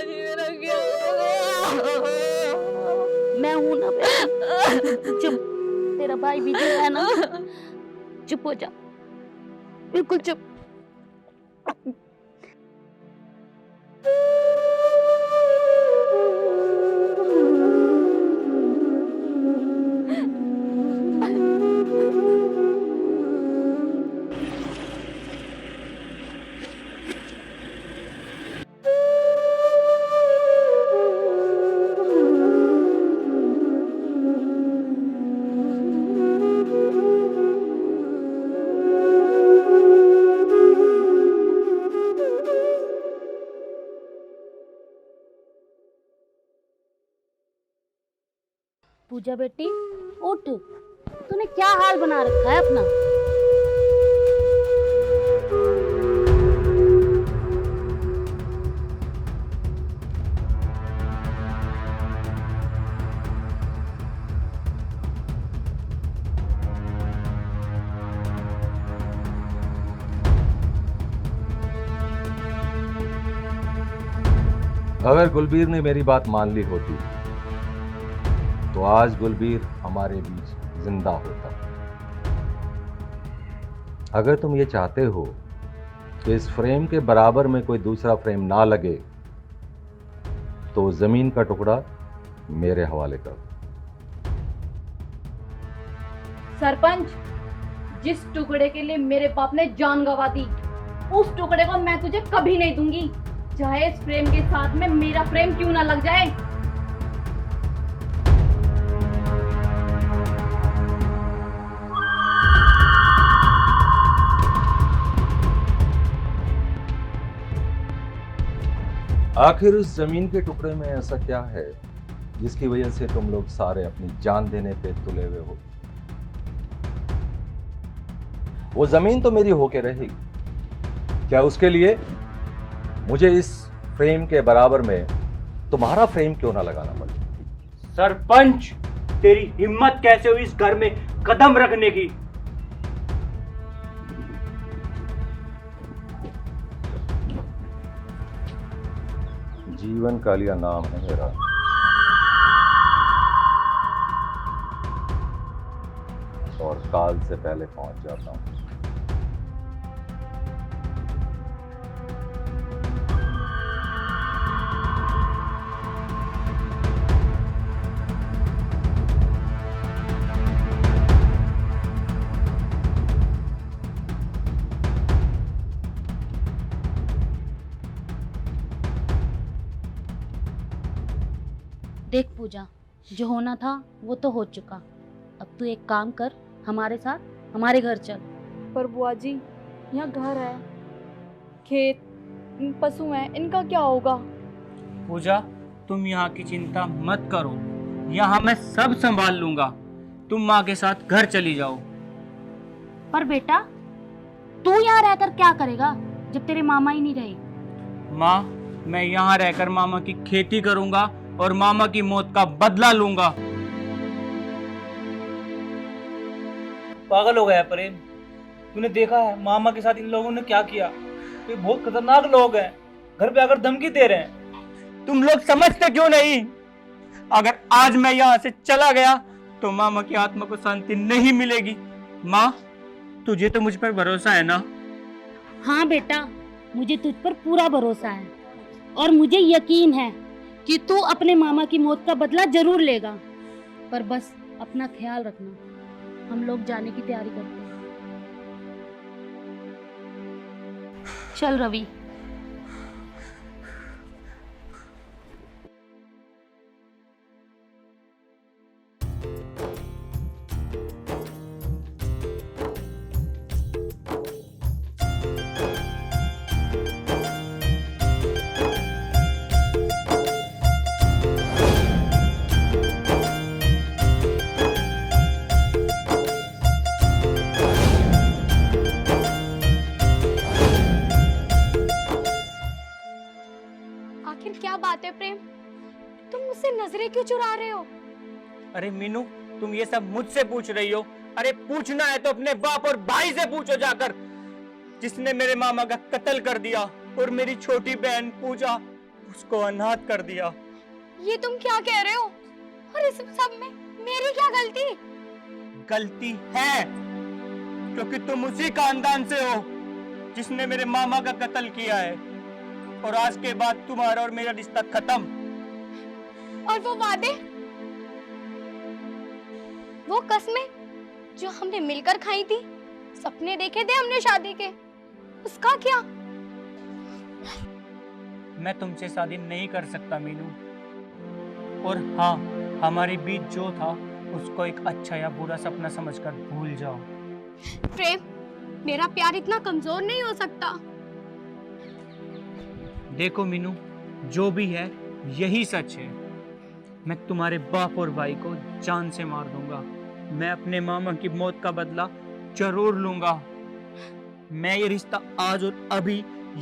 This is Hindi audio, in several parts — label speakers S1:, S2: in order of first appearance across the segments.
S1: मेरा क्या होगा?
S2: मैं हूं ना बेटी, चुप। तेरा भाई विजय है ना, चुप हो जा, बिल्कुल चुप। पूजा बेटी, उठ। तूने क्या हाल बना रखा है अपना?
S3: अगर गुलबीर ने मेरी बात मान ली होती तो आज गुलबीर हमारे बीच जिंदा होता। अगर तुम ये चाहते हो कि इस फ्रेम के बराबर में कोई दूसरा फ्रेम ना लगे तो जमीन का टुकड़ा मेरे हवाले कर।
S2: सरपंच, जिस टुकड़े के लिए मेरे बाप ने जान गंवा दी, उस टुकड़े को मैं तुझे कभी नहीं दूंगी, चाहे इस फ्रेम के साथ में मेरा फ्रेम क्यों ना लग जाए।
S3: आखिर उस जमीन के टुकड़े में ऐसा क्या है जिसकी वजह से तुम लोग सारे अपनी जान देने पे तुले हुए हो? वो जमीन तो मेरी होके रहेगी, क्या उसके लिए मुझे इस फ्रेम के बराबर में तुम्हारा फ्रेम क्यों ना लगाना पड़े?
S4: सरपंच, तेरी हिम्मत कैसे हुई इस घर में कदम रखने की?
S3: जीवन कालिया नाम है मेरा। और काल से पहले पहुंच जाता हूं।
S2: देख पूजा, जो होना था वो तो हो चुका। अब तू एक काम कर, हमारे साथ हमारे घर चल।
S1: पर बुआ जी, यहाँ घर है, खेत, पशु हैं, इनका क्या होगा?
S4: पूजा, तुम यहाँ की चिंता मत करो, यहाँ मैं सब संभाल लूंगा। तुम माँ के साथ घर चली जाओ।
S2: पर बेटा, तू यहाँ रहकर क्या करेगा जब तेरे मामा ही नहीं रहे?
S4: माँ, मैं यहाँ रहकर मामा की खेती करूंगा और मामा की मौत का बदला लूंगा।
S5: पागल हो गया प्रेम, तूने देखा है मामा के साथ इन लोगों ने क्या किया? ये बहुत खतरनाक लोग हैं, घर पे आकर धमकी दे रहे हैं।
S4: तुम लोग समझते क्यों नहीं? अगर आज मैं यहाँ से चला गया तो मामा की आत्मा को शांति नहीं मिलेगी। माँ, तुझे तो मुझ पर भरोसा है ना?
S2: हाँ बेटा, मुझे तुझ पर पूरा भरोसा है और मुझे यकीन है कि तू अपने मामा की मौत का बदला जरूर लेगा। पर बस अपना ख्याल रखना, हम लोग जाने की तैयारी करते हैं। चल रवि।
S1: बात है प्रेम, तुम मुझसे नजरें क्यों चुरा रहे हो?
S4: अरे मीनू, तुम ये सब मुझसे पूछ रही हो? अरे पूछना है तो अपने बाप और भाई से पूछो जाकर, जिसने मेरे मामा का कत्ल कर दिया और मेरी छोटी बहन पूजा उसको अनाथ कर दिया।
S1: ये तुम क्या कह रहे हो? और इस सब में मेरी क्या गलती?
S4: गलती है क्योंकि तुम उसी खानदान से हो जिसने मेरे मामा का कत्ल किया है, और आज के बाद तुम्हारा और मेरा रिश्ता खत्म।
S1: और वो वादे, वो कसमें जो हमने मिलकर खाई थी, सपने देखे थे हमने शादी के, उसका क्या?
S4: मैं तुमसे शादी नहीं कर सकता मीनू, और हाँ, हमारे बीच जो था उसको एक अच्छा या बुरा सपना समझकर भूल जाओ।
S1: प्रेम, मेरा प्यार इतना कमजोर नहीं हो सकता।
S4: देखो मीनू, जो भी है यही सच है। मैं तुम्हारे बाप और भाई को जान से मार दूंगा। मैं अपने मामा की मौत का बदला जरूर लूंगा। मैं ये रिश्ता आज और अभी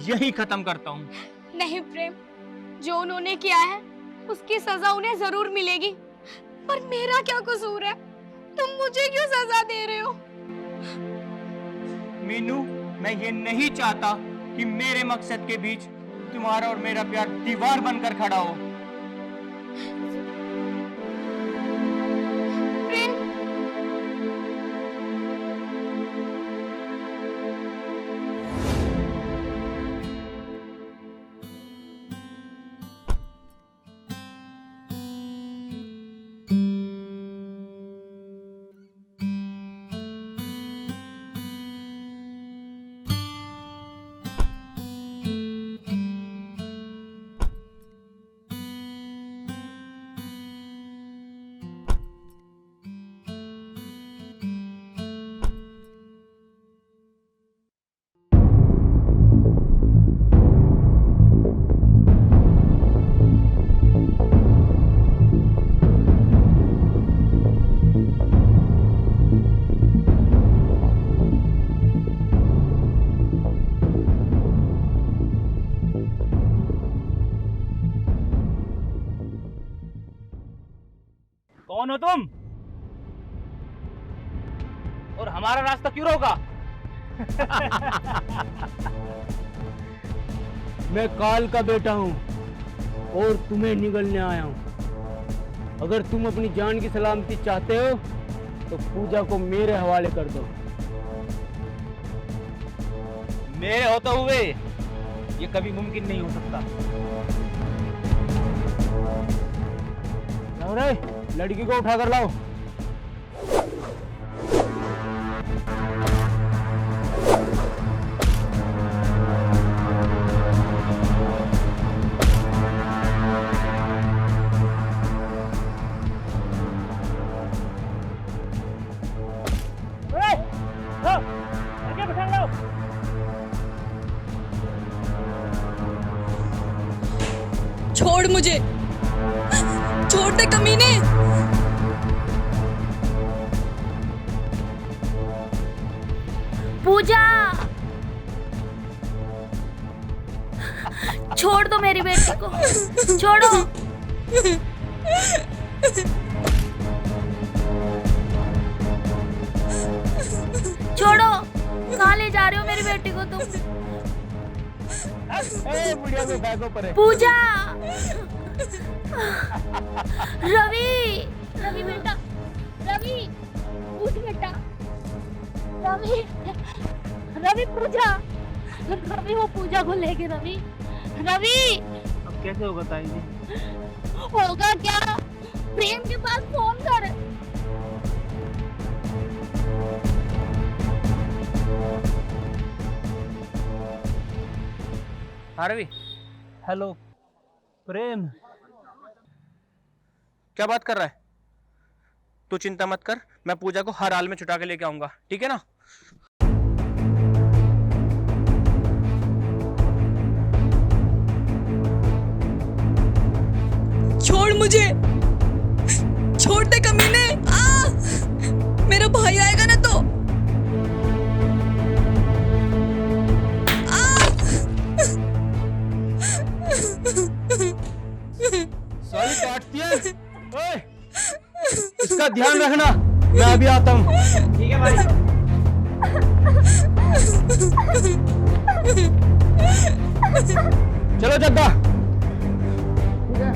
S4: यही खत्म करता हूँ।
S1: नहीं प्रेम, जो उन्होंने किया है उसकी सजा उन्हें जरूर मिलेगी, पर मेरा क्या कसूर है? तुम मुझे क्यों सजा दे रहे हो?
S4: मीनू, मैं ये नहीं चाहता कि मेरे मकसद के बीच तुम्हारा और मेरा प्यार दीवार बनकर खड़ा हो।
S1: प्रेम,
S5: कौन हो तुम? और हमारा रास्ता क्यों रोका?
S6: मैं काल का बेटा हूँ और तुम्हें निगलने आया हूँ। अगर तुम अपनी जान की सलामती चाहते हो तो पूजा को मेरे हवाले कर दो।
S5: मेरे होते हुए ये कभी मुमकिन नहीं हो सकता।
S6: अरे लड़की को उठा कर लाओ।
S1: छोड़ मुझे, छोड़ दे कमीने।
S2: पूजा, छोड़ दो मेरी बेटी को, छोड़ो। छोड़ो, कहाँ ले जा रहे हो मेरी बेटी को तुम?
S6: बुढ़िया को बैगों पर है।
S2: पूजा, रवि, रवि बेटा, रवि, उठ बेटा, रवि, रवि पूजा, रवि वो पूजा को लेके, रवि, रवि।
S5: अब कैसे होगा ताई जी?
S2: होगा क्या? प्रेम के पास फोन कर।
S4: हाँ रवि।
S5: हेलो प्रेम।
S4: क्या बात कर रहा है? तू चिंता मत कर, मैं पूजा को हर हाल में छुटा के लेके आऊंगा, ठीक है ना?
S1: छोड़ मुझे, छोड़ दे कमीने। मेरा भाई आएगा ना तो।
S6: इसका ध्यान रखना, मैं अभी आता हूँ।
S5: ठीक है भाई।
S6: चलो जग्गा। ठीक है,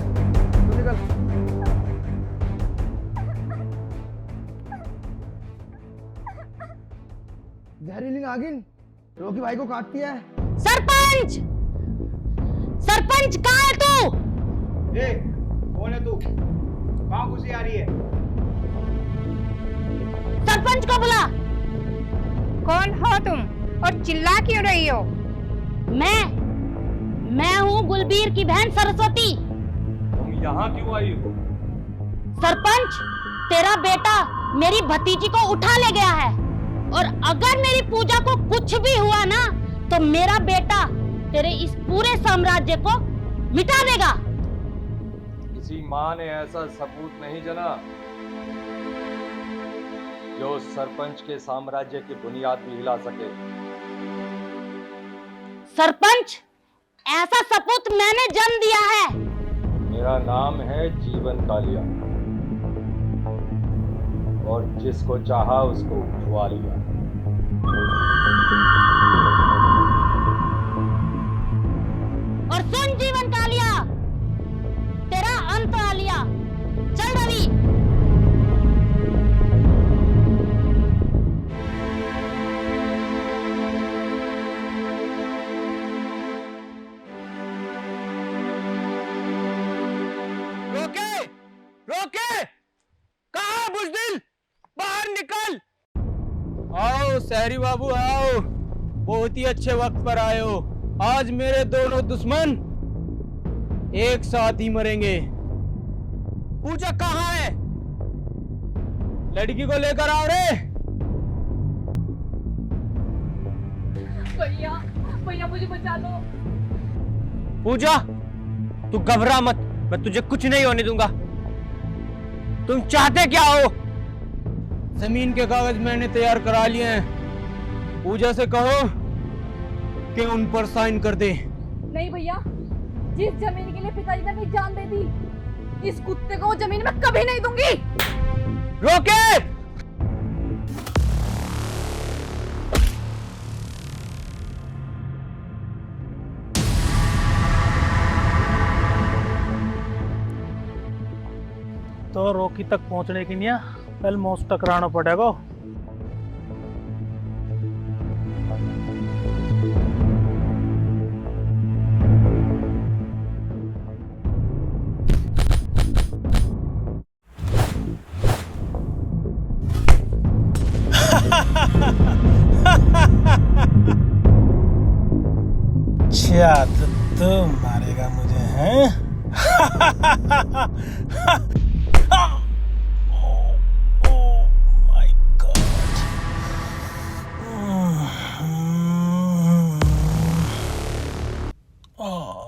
S6: तू निकल।
S7: जहरीली नागिन रोकी भाई को काटती है।
S2: सरपंच, सरपंच कहाँ है तू?
S5: कौन है तू? कहाँ घुसी आ रही है?
S2: सरपंच को बुला।
S1: कौन हो तुम और चिल्ला क्यों रही हो?
S2: मैं हूँ गुलबीर की बहन सरस्वती।
S3: तुम यहाँ क्यों आई हो?
S2: सरपंच, तेरा बेटा मेरी भतीजी को उठा ले गया है, और अगर मेरी पूजा को कुछ भी हुआ ना तो मेरा बेटा तेरे इस पूरे साम्राज्य को मिटा देगा।
S3: किसी माँ ने ऐसा सबूत नहीं जना जो सरपंच के साम्राज्य की बुनियाद भी हिला सके।
S2: सरपंच, ऐसा सपूत मैंने जन्म दिया है।
S3: मेरा नाम है जीवन कालिया, और जिसको चाहा उसको उठवा लिया।
S2: और सुन जीवन कालिया, तेरा अंत आ लिया। चल रवि।
S6: रोके, रोके, कहाँ बुज़दिल, बाहर निकल। आओ शहरी बाबू आओ, बहुत ही अच्छे वक्त पर आए हो। आज मेरे दोनों दुश्मन एक साथ ही मरेंगे। पूजा कहाँ है? लड़की को लेकर आओ रे।
S1: भैया, भैया मुझे बचा लो।
S6: पूजा, तू घबरा मत, मैं तुझे कुछ नहीं होने दूंगा। तुम चाहते क्या हो? जमीन के कागज मैंने तैयार करा लिए हैं। पूजा से कहो कि उन पर साइन कर दे।
S1: नहीं भैया, जिस जमीन के लिए पिताजी ने अपनी जान दे दी, इस कुत्ते को वो जमीन मैं कभी नहीं दूंगी।
S6: रोके!
S5: तो रोकी तक पहुंचने के लिए पहले मौत टकराना पड़ेगा।
S8: अच्छा तो मारेगा मुझे, हैं? Oh my God. Oh.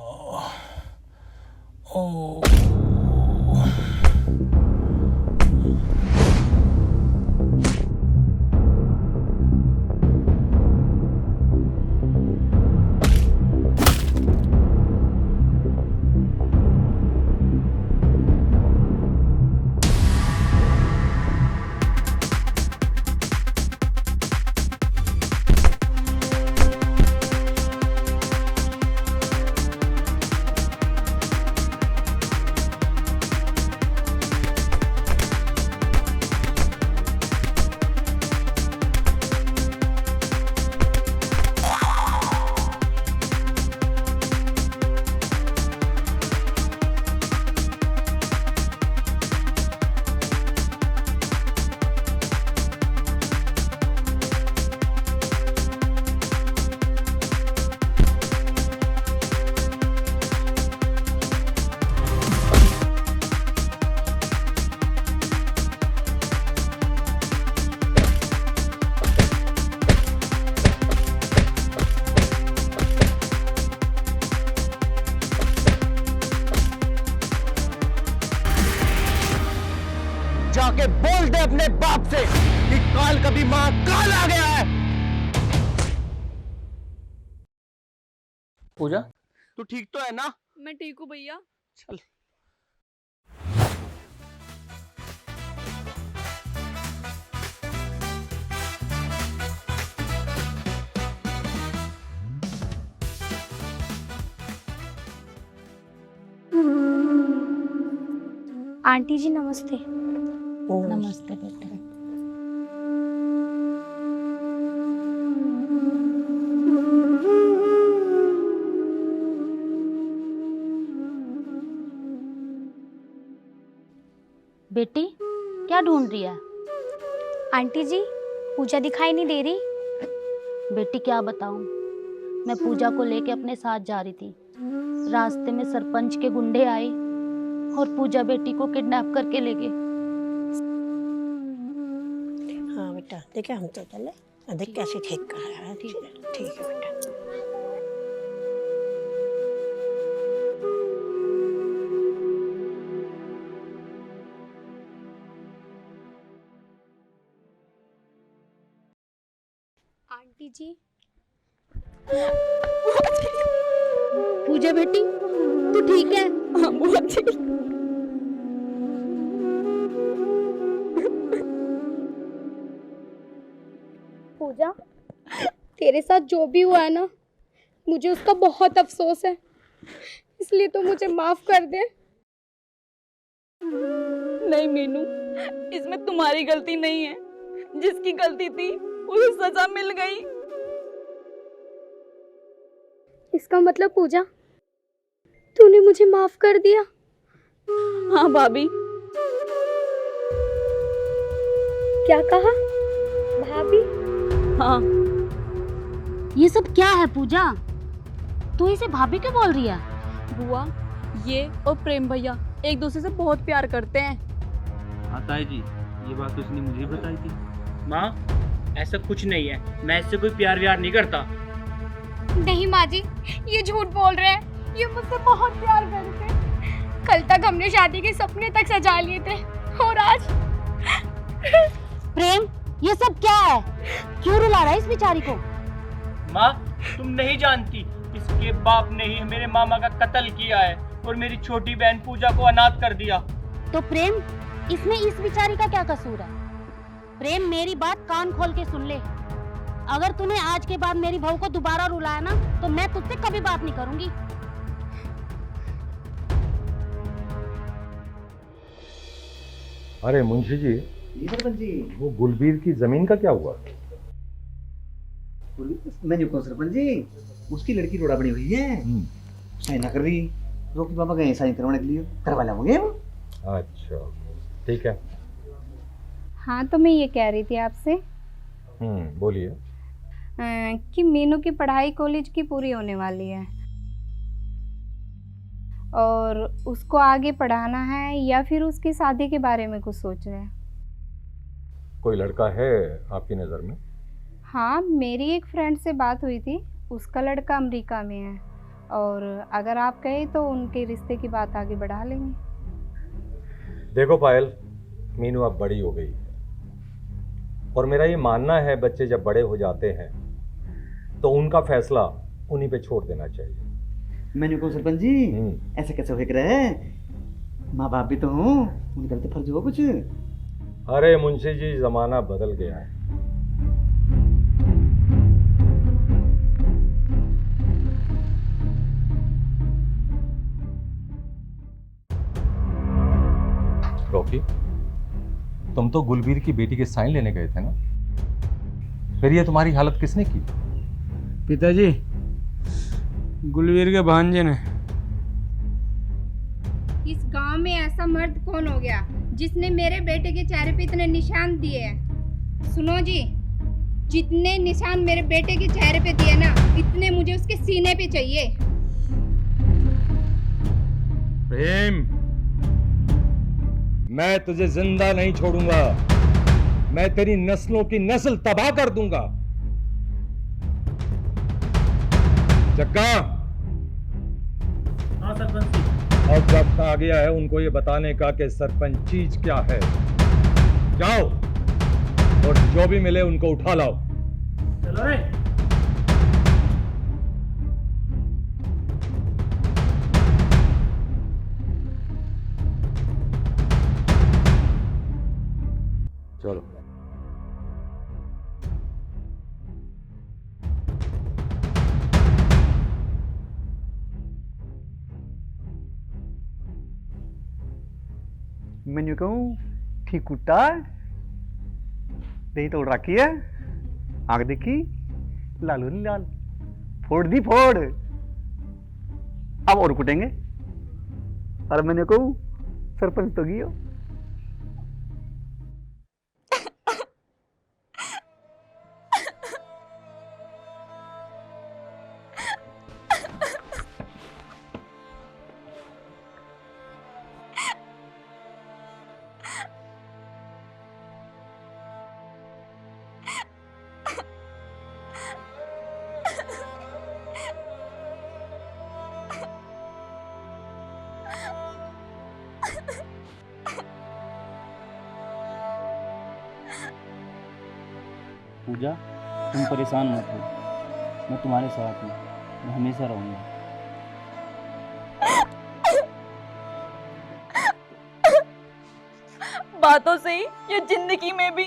S6: जाके बोल दे अपने बाप से कि काल कभी मां काल आ गया है। पूजा, तू ठीक तो है ना?
S1: मैं ठीक हूँ भैया।
S6: चल।
S1: आंटी जी नमस्ते।
S2: नमस्ते बेटा। बेटी क्या ढूंढ रही है?
S1: आंटी जी पूजा दिखाई नहीं दे रही।
S2: बेटी क्या बताऊं, मैं पूजा को लेके अपने साथ जा रही थी। रास्ते में सरपंच के गुंडे आए और पूजा बेटी को किडनैप करके ले गए।
S9: हाँ बेटा देखे हम तो चले देख कैसे ठीक कर रहा है। ठीक है बेटा।
S1: आंटी जी
S2: पूजा बेटी तू ठीक है?
S1: हाँ बहुत ठीक। पूजा तेरे साथ जो भी हुआ है ना, मुझे उसका बहुत अफसोस है, इसलिए तो मुझे माफ कर दे।
S10: नहीं मीनू, इसमें तुम्हारी गलती नहीं है। जिसकी गलती थी उसे सजा मिल गई।
S1: इसका मतलब पूजा तूने मुझे माफ कर दिया?
S10: हाँ भाभी।
S1: क्या कहा भाभी?
S10: हाँ।
S2: ये सब क्या है पूजा? तू इसे भाभी क्यों बोल रही है?
S10: बुआ, ये और प्रेम भैया एक दूसरे से बहुत प्यार करते हैं।
S5: हाँ ताई जी, ये बात तो उसने मुझे बताई थी। माँ ऐसा कुछ नहीं है, मैं इससे कोई प्यार व्यार नहीं करता।
S1: नहीं माँ जी, ये झूठ बोल रहे हैं। ये मुझसे बहुत प्यार करते हैं। कल तक हमने शादी के सपने तक सजा लिए थे और आज
S2: प्रेम ये सब क्या है? क्यों रुला रहा है इस बेचारी को?
S5: माँ तुम नहीं जानती, इसके बाप ने ही मेरे मामा का कत्ल किया है और मेरी छोटी बहन पूजा को अनाथ कर दिया।
S2: तो प्रेम इसमें इस बेचारी का क्या कसूर है? प्रेम मेरी बात कान खोल के सुन ले। अगर तूने आज के बाद मेरी बहू को दोबारा रुलाया ना तो मैं तुझसे कभी बात नहीं करूंगी।
S3: अरे मुंशी जी,
S11: सरपंच जी,
S3: वो गुलबीर की जमीन का क्या हुआ?
S11: मैंने कहा सरपंच जी, उसकी लड़की रोड़ा बनी हुई है, साइन ना कर रही। रोकी बाबा गए साइन करवाने के लिए, करवा लाओगे?
S3: अच्छा ठीक है।
S1: हाँ तो मैं ये कह रही थी आपसे
S3: बोलिए।
S1: कि मीनू की पढ़ाई कॉलेज की पूरी होने वाली है और उसको आगे पढ़ाना है या फिर उसकी शादी के बारे में कुछ सोच रहे हैं?
S3: कोई लड़का है आपकी नज़र में?
S1: हाँ, मेरी एक फ्रेंड से बात हुई थी, उसका लड़का अमेरिका में है और अगर आप कहें तो उनके रिश्ते की बात आगे बढ़ा लेंगे।
S3: देखो पायल, मीनू अब बड़ी हो गई है और मेरा ये मानना है बच्चे जब बड़े हो जाते हैं तो उनका फैसला उन्हीं पे छोड़ देना चाहिए।
S11: मैंने कहा सरपंच जी, ऐसा कैसे हो रहा है? माँ बाप भी तो हूँ, उनका तो फर्ज हो कुछ।
S3: अरे मुंशी जी, जमाना बदल गया है। रॉकी, तुम तो गुलबीर की बेटी के साइन लेने गए थे ना? फिर ये तुम्हारी हालत किसने की?
S4: पिताजी, गुलबीर के भांजे ने।
S1: इस गांव में ऐसा मर्द कौन हो गया जिसने मेरे बेटे के चेहरे पे इतने निशान दिए हैं? सुनो जी, जितने निशान मेरे बेटे के चेहरे पे दिए ना, इतने मुझे उसके सीने पे चाहिए।
S3: प्रेम, मैं तुझे जिंदा नहीं छोड़ूंगा। मैं तेरी नस्लों की नस्ल तबाह कर दूंगा। जग्गा,
S5: हाँ सरपंच जी।
S3: अब वक्त आ गया है उनको ये बताने का कि सरपंच चीज क्या है। जाओ और जो भी मिले उनको उठा लाओ।
S5: चलो रे।
S3: चलो।
S11: मैंने कहूँ ठीक कुत्ता दही तोड़ रखी है, आग देखी लालू नहीं लाल, फोड़ दी फोड़। अब और कुटेंगे। और मैंने कहूँ सरपंच तो गियो।
S5: पूजा, तुम परेशान मत हो, मैं तुम्हारे साथ हूँ, मैं हमेशा रहूँगा।
S10: बातों से ही या जिंदगी में भी?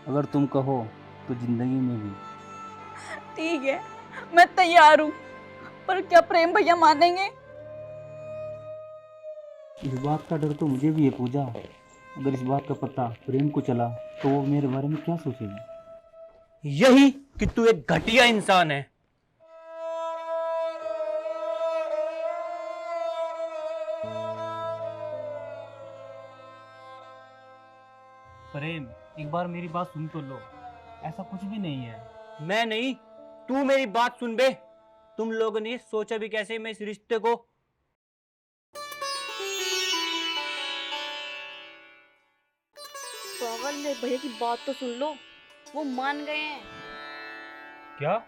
S5: अगर तुम कहो तो जिंदगी में भी।
S10: ठीक है, मैं तैयार हूँ, पर क्या प्रेम भैया मानेंगे?
S5: इस बात का डर तो मुझे भी है पूजा। अगर इस बात का पता प्रेम को चला तो वो मेरे बारे में क्या सोचेगी?
S4: यही कि तू एक घटिया इंसान है।
S5: प्रेम, एक बार मेरी बात सुन तो लो, ऐसा कुछ भी नहीं है।
S4: मैं नहीं, तू मेरी बात सुन बे। तुम लोगों ने सोचा भी कैसे मैं इस रिश्ते को।
S2: पागल, मेरे भैया की बात तो सुन लो, वो मान गए हैं।
S4: क्या?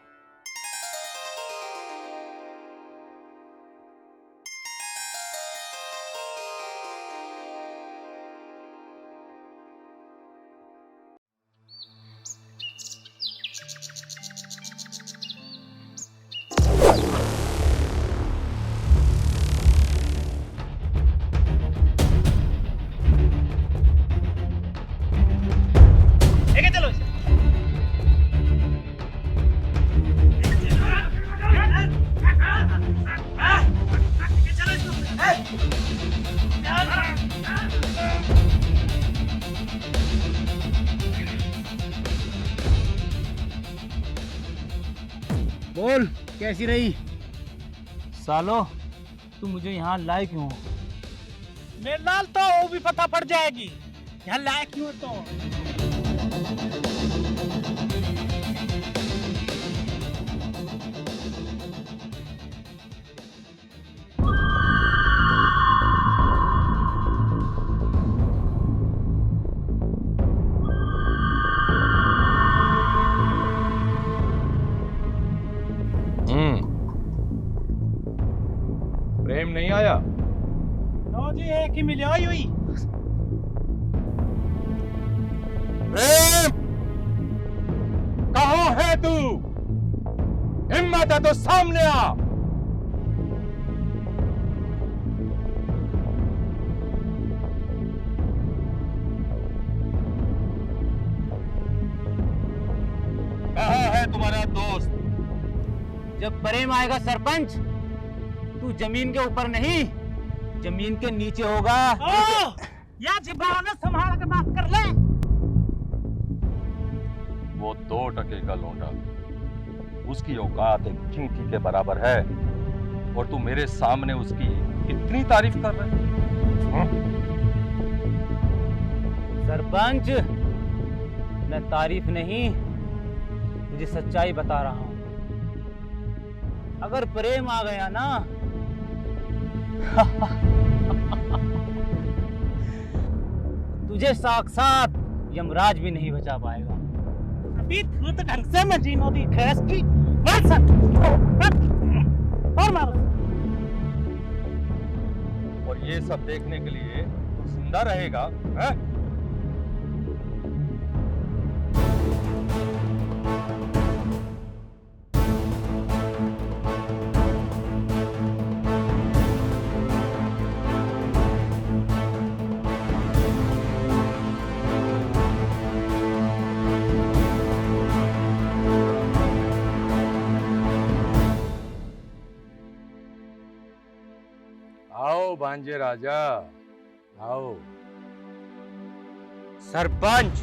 S6: बोल, कैसी रही?
S5: सालो, तुम मुझे यहाँ लाए क्यों?
S6: मेरे लाल तो वो भी पता पड़ जाएगी यहाँ लाए क्यों तो।
S3: प्रेम नहीं आया?
S6: नो जी, एक ही मिली आई हुई।
S3: प्रेम, कहाँ है तू? हिम्मत है तो सामने आ। कहाँ है तुम्हारा दोस्त?
S5: जब प्रेम आएगा सरपंच, तू जमीन के ऊपर नहीं, जमीन के नीचे होगा।
S6: या जिब्रान संभाल के बात कर ले।
S3: वो 2 टके का लौंडा, उसकी औकात एक चींटी के बराबर है, और तू मेरे सामने उसकी इतनी तारीफ कर रहे है?
S5: सरपंच, मैं तारीफ नहीं, मुझे सच्चाई बता रहा हूं। अगर प्रेम आ गया ना तुझे साक्षात यमराज भी नहीं बचा पाएगा।
S6: अभी तू तो ढंग से मजीनो दी खैस की और मारो।
S3: और ये सब देखने के लिए तू जिंदा रहेगा, हैं? आओ भांजे राजा, आओ।
S6: सरपंच,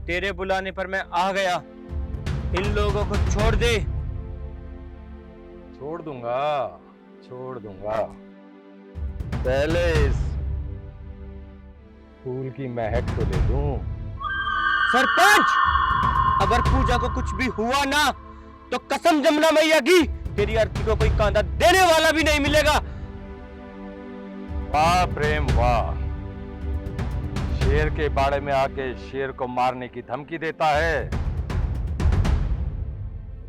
S6: तेरे बुलाने पर मैं आ गया। इन लोगों को छोड़ दे।
S3: छोड़ दूंगा, छोड़ दूंगा। पहले इस फूल की महक तो ले लूं।
S6: सरपंच, अगर पूजा को कुछ भी हुआ ना तो कसम जमुना मैया की, तेरी अर्थी को कोई कांदा देने वाला भी नहीं मिलेगा।
S3: वाह प्रेम वाह, शेर के बाड़े में आके शेर को मारने की धमकी देता है।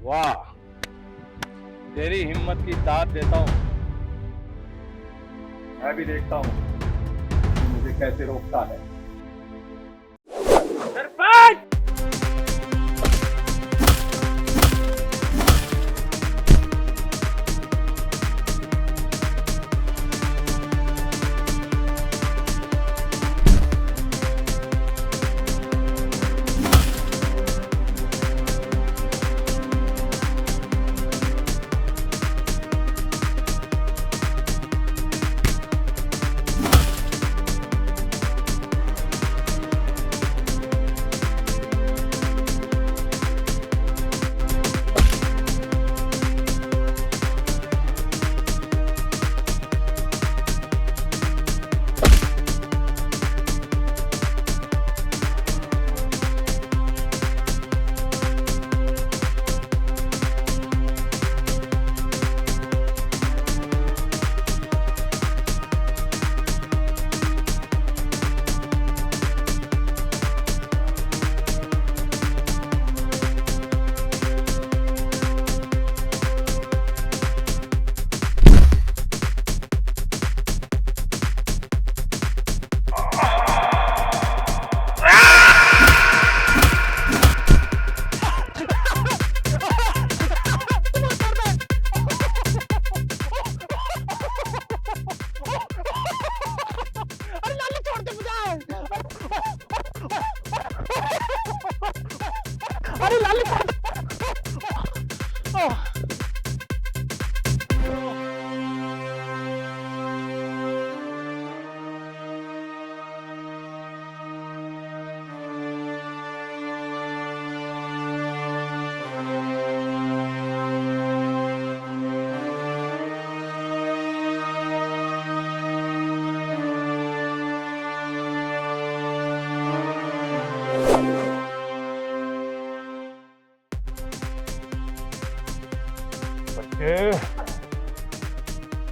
S3: वाह, तेरी हिम्मत की दाद देता हूं। मैं भी देखता हूं कि मुझे कैसे रोकता है।
S6: सरपंच!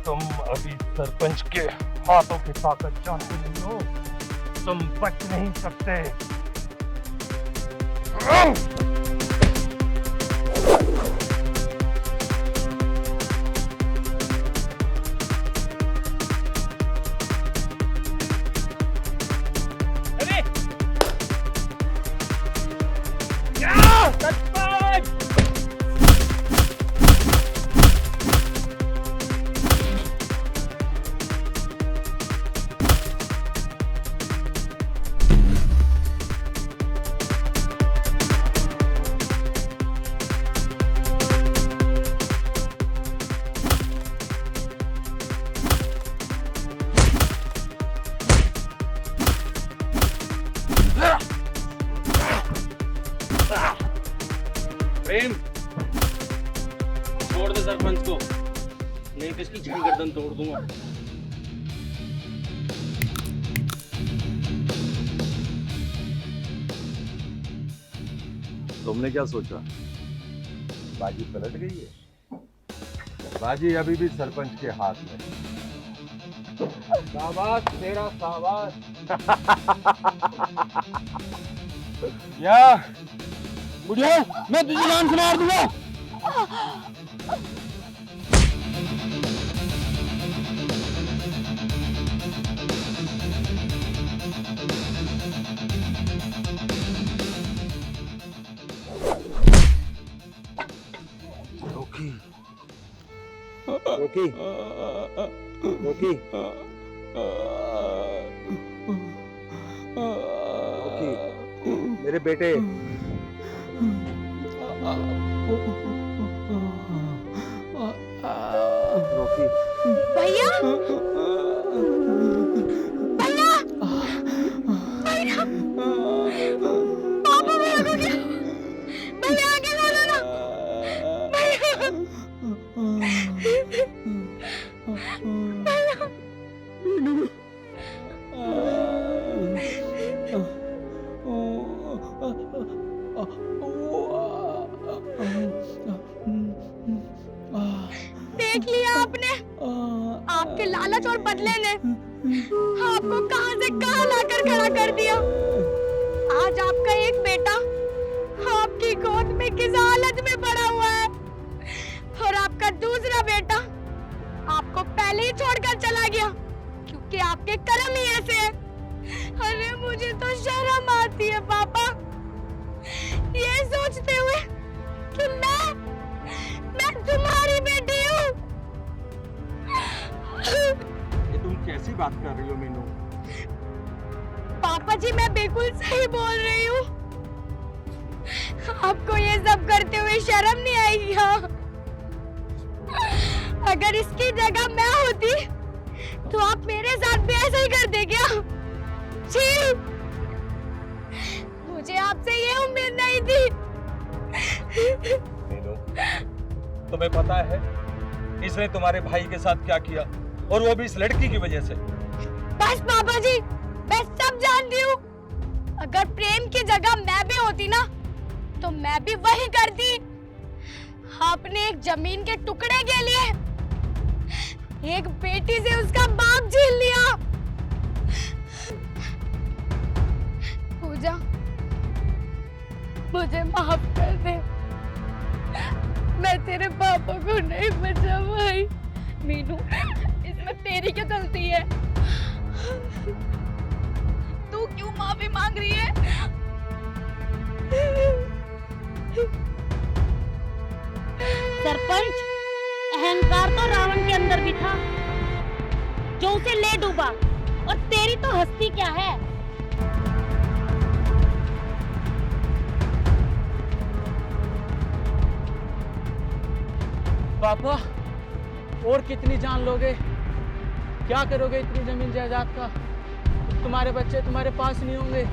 S3: तुम अभी सरपंच के हाथों की ताकत जानते नहीं हो। तुम बच नहीं सकते।
S6: प्रेम, छोड़ दे सरपंच को, नहीं तो इसकी झड़ी गर्दन तोड़ दूंगा।
S3: तुमने क्या सोचा? बाजी पलट गई है। बाजी अभी भी सरपंच के हाथ में।
S6: शाबाश तेरा शाबाश। या बुढ़िया, मैं तुझे जान से मार दूंगा।
S3: रोकी, रोकी, रोकी, रोकी, मेरे बेटे।
S10: भैया ना। पापा भागो क्या? भैया आगे बोलो ना। भैया। देख लिया आपने, आपके लालच और बदले ने आपको कहां से कहां लाकर खड़ा कर दिया। आज आपका एक बेटा आपकी गोद में किस हालत में पड़ा हुआ है, और आपका दूसरा बेटा आपको पहले ही छोड़कर चला गया क्योंकि आपके कर्म ही ऐसे हैं। अरे मुझे तो शर्म आती है पापा, ये सोचते हुए कि मैं तुम्हारी बेटी हूँ।
S6: ये तुम कैसी बात कर रही हो मीनू?
S10: पापा जी मैं बिल्कुल सही बोल रही हूँ। आपको ये सब करते हुए शर्म नहीं आई क्या? अगर इसकी जगह मैं होती तो आप मेरे साथ भी ऐसा ही कर दे क्या? छी! मुझे आपसे ये उम्मीद नहीं थी।
S6: मीनू, तुम्हें पता है इसने तुम्हारे भाई के साथ क्या किया, और वो भी इस लड़की की वजह से।
S10: बस पापा जी मैं सब जानती हूँ। अगर प्रेम की जगह मैं भी होती ना तो मैं भी वही करती। आपने एक जमीन के टुकड़े के लिए एक बेटी से उसका बाप छीन लिया। पूजा मुझे माफ कर दे, मैं तेरे पापा को नहीं बचा पाई। मीनू इसमें तेरी क्या गलती है? तू क्यों माफी मांग रही है?
S2: सरपंच, अहंकार तो रावण के अंदर भी था जो उसे ले डूबा, और तेरी तो हस्ती क्या है।
S6: पापा, और कितनी जान लोगे? क्या करोगे इतनी जमीन जायदाद का? तुम्हारे बच्चे तुम्हारे पास नहीं होंगे।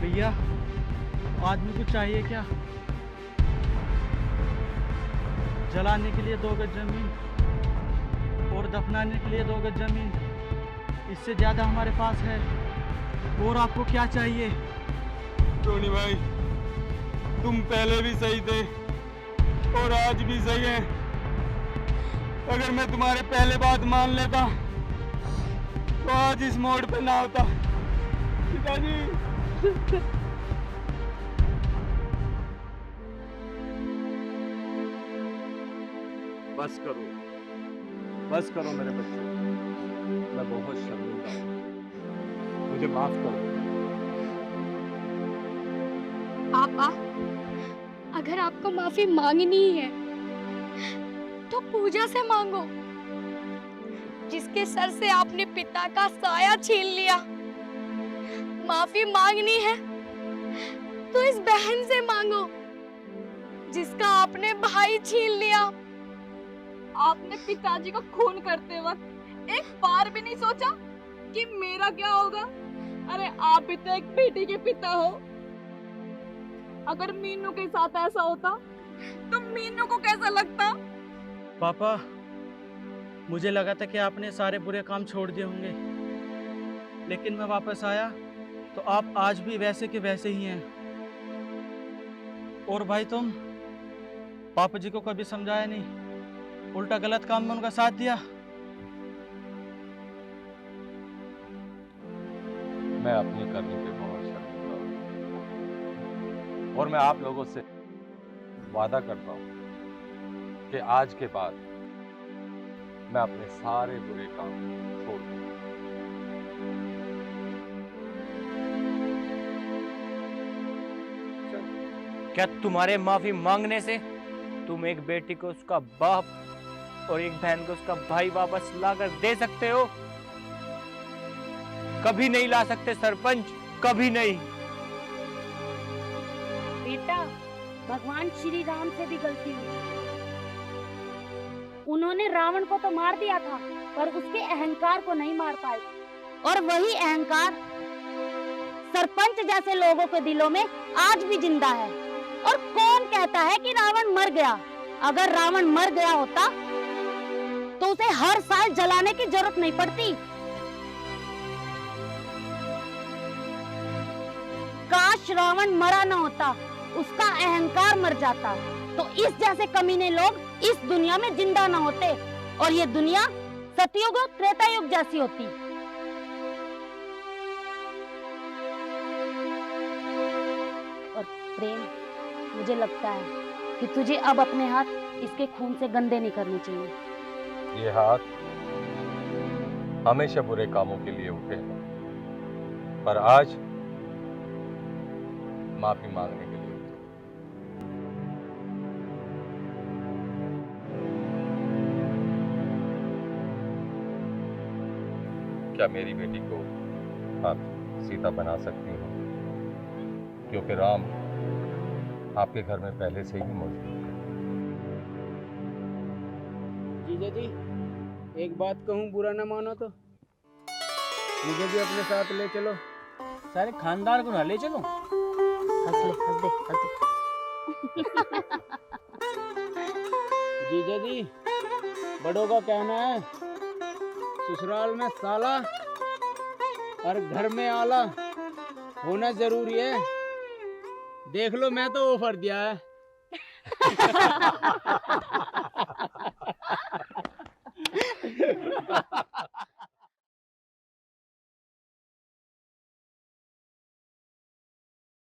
S6: भैया, आदमी को चाहिए क्या? जलाने के लिए 2 गज जमीन और दफनाने के लिए 2 गज जमीन, इससे ज्यादा हमारे पास है। और आपको क्या चाहिए? टोनी भाई, तुम पहले भी सही थे और आज भी सही हैं। अगर मैं तुम्हारे पहले बात मान लेता तो आज इस मोड़ पे ना होता। पिताजी, बस करो मेरे बच्चों, मैं बहुत शर्मिंदा हूं, मुझे माफ करो।
S10: पापा अगर आपको माफी मांगनी है तो पूजा से मांगो, जिसके सर से आपने पिता का साया छीन लिया। माफी मांगनी है तो इस बहन से मांगो जिसका आपने भाई छीन लिया। आपने पिताजी को खून करते वक्त एक बार भी नहीं सोचा कि मेरा क्या होगा? अरे आप भी तो एक बेटी के पिता हो। अगर मीनू के साथ ऐसा होता तो मीनू को कैसा लगता?
S6: पापा, मुझे लगा था कि आपने सारे बुरे काम छोड़ दिए होंगे, लेकिन मैं वापस आया तो आप आज भी वैसे के वैसे ही हैं। और भाई, तुम पापा जी को कभी समझाया नहीं, उल्टा गलत काम में उनका साथ दिया।
S3: मैं अपनी करनी पे बहुत शर्मिंदा हूं, और मैं आप लोगों से वादा करता हूं कि आज के बाद मैं अपने सारे बुरे काम छोड़ दूंगा।
S4: क्या तुम्हारे माफी मांगने से तुम एक बेटी को उसका बाप और एक बहन को उसका भाई वापस लाकर दे सकते हो? कभी नहीं ला सकते सरपंच, कभी नहीं।
S2: बेटा, भगवान श्री राम से भी गलती हुई। उन्होंने रावण को तो मार दिया था, पर उसके अहंकार को नहीं मार पाए। और वही अहंकार सरपंच जैसे लोगों के दिलों में आज भी जिंदा है। और कौन कहता है कि रावण मर गया? अगर रावण मर गया होता तो उसे हर साल जलाने की जरूरत नहीं पड़ती। काश रावण मरा न होता, उसका अहंकार मर जाता, तो इस जैसे कमीने लोग इस दुनिया में जिंदा न होते और ये दुनिया सतयुग और त्रेता युग जैसी होती। और प्रेम, मुझे लगता है कि तुझे अब अपने हाथ इसके खून से गंदे नहीं करने चाहिए।
S3: ये हाथ हमेशा बुरे कामों के लिए उठे हैं, पर आज माफी मांगने के लिए उठे। क्या मेरी बेटी को आप सीता बना सकती हैं? क्योंकि राम आपके घर में पहले से ही मौजूद है।
S6: जीजा जी, एक बात कहूँ, बुरा ना मानो तो मुझे भी अपने साथ ले चलो।
S5: सारे खानदान को ना ले चलो।
S2: हंस ले, हंस दे, हंस दे।
S6: जीजा जी, बड़ों का कहना है ससुराल में साला और घर में आला होना जरूरी है। देख लो, मैं तो ऑफर दिया है।